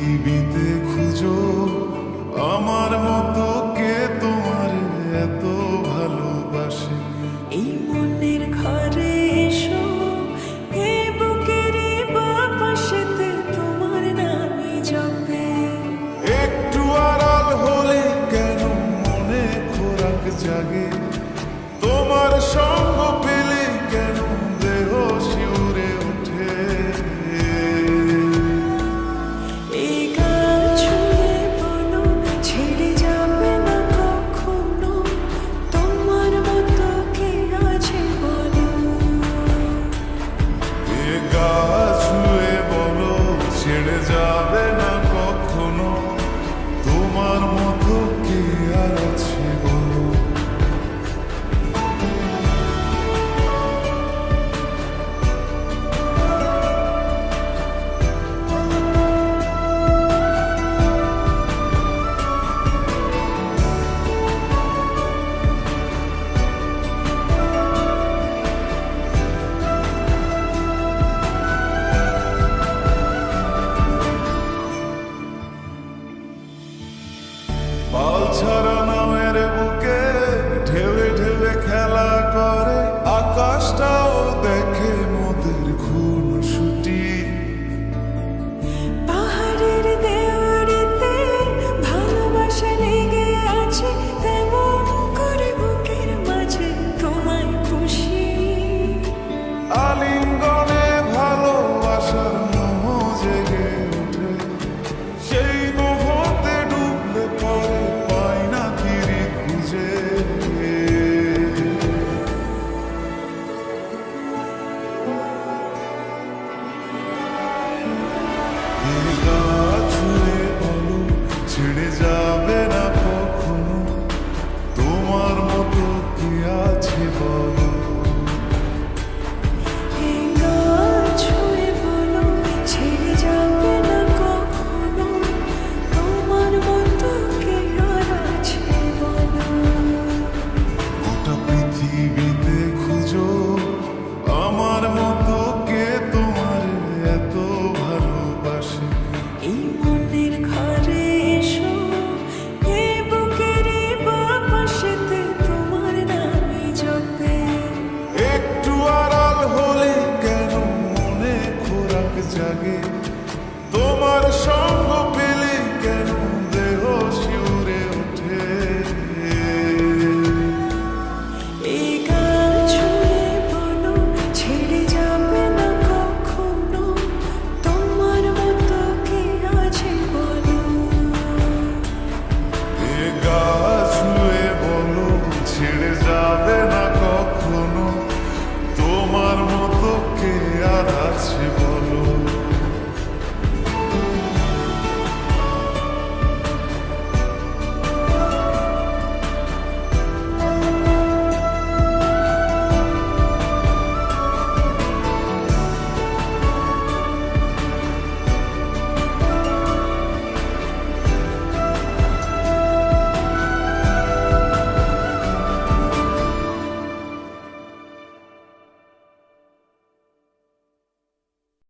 পৃথিবীতে খুঁজো আমার মতো কে তোমার এত ভালোবাসে। এই মনের ঘরে এসো, এ বুকের বাপাশেতে তোমার নামই জপে। একটু আড়াল হলে কেন মনে খোরাক জাগে, তোমার সঙ্গ পেলে কেন দেহ শিউরে ওঠে। এই গান ছুঁয়ে বলো ছেড়ে যাবে না কখনো, তোমার মতো কে আছে বলো। এ গা ছুঁয়ে বলো ছেড়ে যাবে না কখনো, তোমার মতো কে আর আছে বলো। পাল ছাড়া নামের বুকে ঢেউে ঢেউে খেলা করে, আকাশটাও দেখে মোদের খুনসুটি। পাহাড়ের দেওয়ারিতে ভালোবাসা লেগে আছে, তেমন করে বুকের মাঝে তোমায় খুশি। আলিঙ্গনে ভালোবাসার মোহ জেগে ওঠে, সেই মোহতে ডুবলে পরে পাই না ফিরে খুঁজে। এ গা ছুঁয়ে বলো ছেড়ে যাবে না কখনো, তোমার মতো কি আছে বলো। এই গান ছুঁয়ে বলো ছেড়ে যাবে না কখনো, তোমার মতো কে আর আছে বলো। গোটা পৃথিবীতে খুঁজো আমার মতো কে তোমার এত ভালোবাসে। এই মনের ঘরে এসো, এ বুকের বাপাশেতে তোমার নামই জপে। একটু আড়াল হলে কেন মনে খোরাক জাগে, তোমার